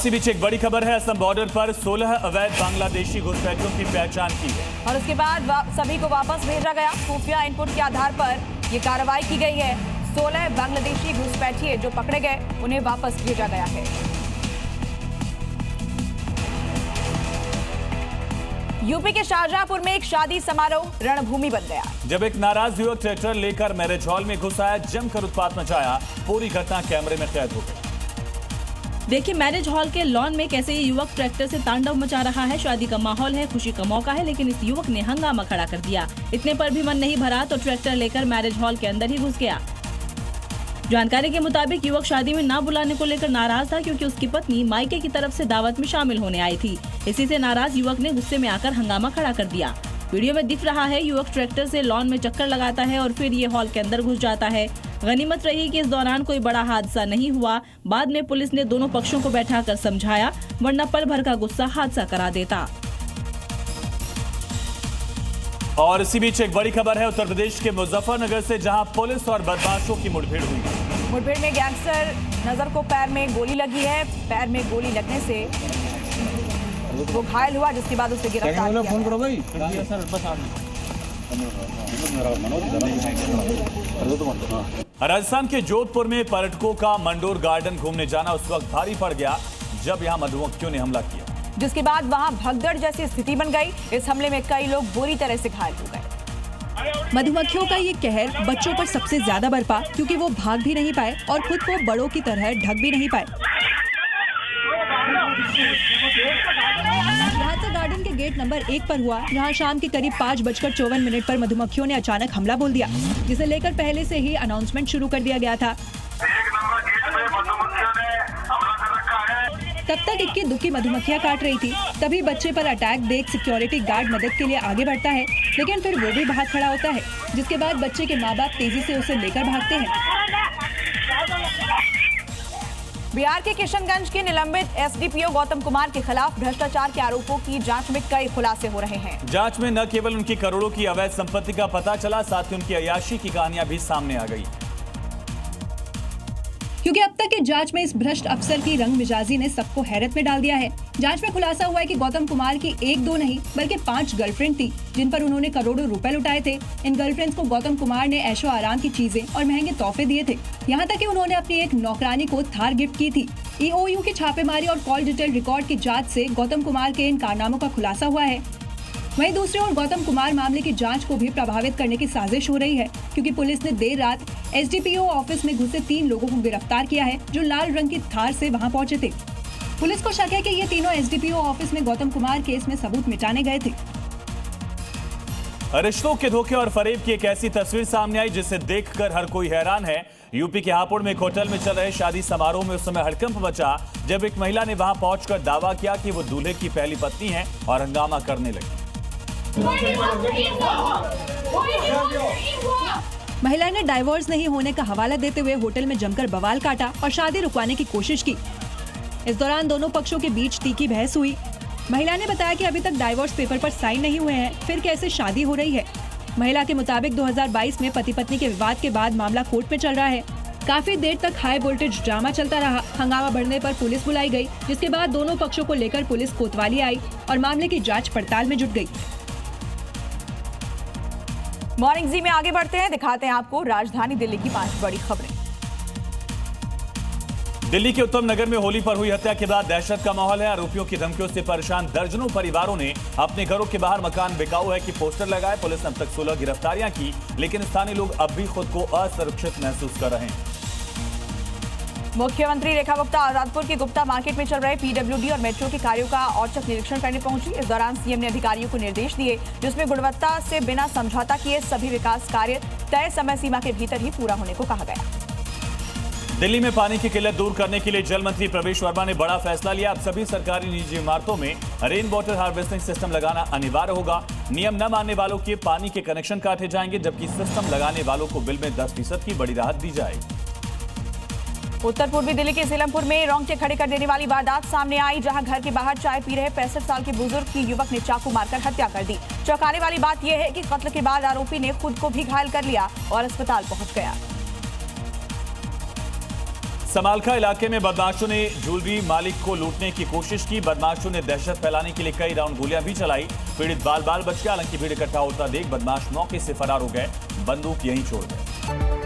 इसी बीच एक बड़ी खबर है। असम बॉर्डर पर 16 अवैध बांग्लादेशी घुसपैठियों की पहचान की है और उसके बाद सभी को वापस भेजा गया। खुफिया इनपुट के आधार पर ये कार्रवाई की गई है। 16 बांग्लादेशी घुसपैठिए जो पकड़े गए उन्हें वापस भेजा गया है। यूपी के शाहजहांपुर में एक शादी समारोह रणभूमि बन गया जब एक नाराज युवक ट्रैक्टर लेकर मैरिज हॉल में घुस आया, जमकर उत्पात मचाया। पूरी घटना कैमरे में कैद हो गई। देखिए मैरिज हॉल के लॉन में कैसे ये युवक ट्रैक्टर से तांडव मचा रहा है। शादी का माहौल है, खुशी का मौका है, लेकिन इस युवक ने हंगामा खड़ा कर दिया। इतने पर भी मन नहीं भरा तो ट्रैक्टर लेकर मैरिज हॉल के अंदर ही घुस गया। जानकारी के मुताबिक युवक शादी में ना बुलाने को लेकर नाराज था, क्योंकि उसकी पत्नी मायके की तरफ से दावत में शामिल होने आई थी। इसी से नाराज युवक ने गुस्से में आकर हंगामा खड़ा कर दिया। वीडियो में दिख रहा है युवक ट्रैक्टर से लॉन में चक्कर लगाता है और फिर ये हॉल के अंदर घुस जाता है। गनीमत रही कि इस दौरान कोई बड़ा हादसा नहीं हुआ। बाद में पुलिस ने दोनों पक्षों को बैठाकर समझाया, वरना पल भर का गुस्सा हादसा करा देता। और इसी बीच एक बड़ी खबर है उत्तर प्रदेश के मुजफ्फरनगर से, जहां पुलिस और बदमाशों की मुठभेड़ हुई। मुठभेड़ में गैंगस्टर नजर को पैर में गोली लगी है। पैर में गोली लगने से वो घायल हुआ, जिसके बाद उसे गिरफ्तार किया। राजस्थान के जोधपुर में पर्यटकों का मंडोर गार्डन घूमने जाना उस वक्त भारी पड़ गया जब यहां मधुमक्खियों ने हमला किया, जिसके बाद वहां भगदड़ जैसी स्थिति बन गई। इस हमले में कई लोग बुरी तरह से घायल हो गए। मधुमक्खियों का ये कहर बच्चों पर सबसे ज्यादा बरपा, क्योंकि वो भाग भी नहीं पाए और खुद को बड़ों की तरह ढक भी नहीं पाए। हादसा गार्डन के गेट नंबर 1 पर हुआ, जहां शाम के करीब 5:54 पर मधुमक्खियों ने अचानक हमला बोल दिया, जिसे लेकर पहले से ही अनाउंसमेंट शुरू कर दिया गया था। तब तक इक्की दुक्की मधुमक्खियां काट रही थी। तभी बच्चे पर अटैक देख सिक्योरिटी गार्ड मदद के लिए आगे बढ़ता है, लेकिन फिर वो भी बाहर खड़ा होता है, जिसके बाद बच्चे के माँ बाप तेजी से उसे लेकर भागते हैं। बिहार के किशनगंज के निलंबित एसडीपीओ गौतम कुमार के खिलाफ भ्रष्टाचार के आरोपों की जांच में कई खुलासे हो रहे हैं। जांच में न केवल उनकी करोड़ों की अवैध संपत्ति का पता चला, साथ ही उनकी अय्याशी की कहानियां भी सामने आ गई। क्योंकि अब तक की जांच में इस भ्रष्ट अफसर की रंग मिजाजी ने सबको हैरत में डाल दिया है। जांच में खुलासा हुआ है कि गौतम कुमार की 1-2 नहीं बल्कि 5 गर्लफ्रेंड थी, जिन पर उन्होंने करोड़ों रुपए लुटाए थे। इन गर्लफ्रेंड्स को गौतम कुमार ने ऐशो आराम की चीजें और महंगे तोहफे दिए थे। यहाँ तक कि उन्होंने अपनी एक नौकरानी को थार गिफ्ट की थी। ईओयू की छापेमारी और कॉल डिटेल रिकॉर्ड की जाँच से गौतम कुमार के इन कारनामों का खुलासा हुआ है। वहीं दूसरी ओर गौतम कुमार मामले की जांच को भी प्रभावित करने की साजिश हो रही है, क्योंकि पुलिस ने देर रात एसडीपीओ ऑफिस में घुसे 3 लोगों को गिरफ्तार किया है, जो लाल रंग की थार से वहां पहुंचे थे। पुलिस को शक है कि ये तीनों एसडीपीओ ऑफिस में गौतम कुमार केस में सबूत मिटाने गए थे। रिश्तों के धोखे और फरेब की एक ऐसी तस्वीर सामने आई जिसे देखकर हर कोई हैरान है। यूपी के हापुड़ में एक होटल में चल रहे शादी समारोह में उस समय हड़कंप मचा जब एक महिला ने वहां पहुंचकर दावा किया कि वो दूल्हे की पहली पत्नी है और हंगामा करने लगी। महिला ने डाइवोर्स नहीं होने का हवाला देते हुए होटल में जमकर बवाल काटा और शादी रुकवाने की कोशिश की। इस दौरान दोनों पक्षों के बीच तीखी बहस हुई। महिला ने बताया कि अभी तक डाइवोर्स पेपर पर साइन नहीं हुए हैं, फिर कैसे शादी हो रही है। महिला के मुताबिक 2022 में पति पत्नी के विवाद के बाद मामला कोर्ट में चल रहा है। काफी देर तक हाई वोल्टेज ड्रामा चलता रहा। हंगामा बढ़ने पर पुलिस बुलाई गई, जिसके बाद दोनों पक्षों को लेकर पुलिस कोतवाली आई और मामले की जाँच पड़ताल में जुट गयी। मॉर्निंग जी में आगे बढ़ते हैं, दिखाते हैं आपको राजधानी दिल्ली की 5 बड़ी खबरें। दिल्ली के उत्तम नगर में होली पर हुई हत्या के बाद दहशत का माहौल है। आरोपियों की धमकियों से परेशान दर्जनों परिवारों ने अपने घरों के बाहर मकान बिकाऊ है कि पोस्टर लगाए। पुलिस ने अब तक 16 गिरफ्तारियां की, लेकिन स्थानीय लोग अब भी खुद को असुरक्षित महसूस कर रहे हैं। मुख्यमंत्री रेखा गुप्ता आजादपुर के गुप्ता मार्केट में चल रहे पीडब्ल्यूडी और मेट्रो के कार्यों का औचक निरीक्षण करने पहुंची। इस दौरान सीएम ने अधिकारियों को निर्देश दिए, जिसमें गुणवत्ता से बिना समझौता किए सभी विकास कार्य तय समय सीमा के भीतर ही पूरा होने को कहा गया। दिल्ली में पानी की किल्लत दूर करने के लिए जल मंत्री प्रवेश वर्मा ने बड़ा फैसला लिया। अब सभी सरकारी निजी इमारतों में रेन वाटर हार्वेस्टिंग सिस्टम लगाना अनिवार्य होगा। नियम न मानने वालों के पानी के कनेक्शन काटे जाएंगे, जबकि सिस्टम लगाने वालों को बिल में 10% की बड़ी राहत दी जाएगी। उत्तर पूर्वी दिल्ली के सीलमपुर में रोंगटे खड़े कर देने वाली वारदात सामने आई, जहां घर के बाहर चाय पी रहे 65 साल के बुजुर्ग की युवक ने चाकू मारकर हत्या कर दी। चौंकाने वाली बात यह है कि कत्ल के बाद आरोपी ने खुद को भी घायल कर लिया और अस्पताल पहुंच गया। समालखा इलाके में बदमाशों ने ज्वेलरी मालिक को लूटने की कोशिश की। बदमाशों ने दहशत फैलाने के लिए कई राउंड गोलियां भी चलाई। पीड़ित बाल बाल बच गया। हालांकि भीड़ इकट्ठा होता देख बदमाश मौके से फरार हो गए, बंदूक यहीं छोड़ गए।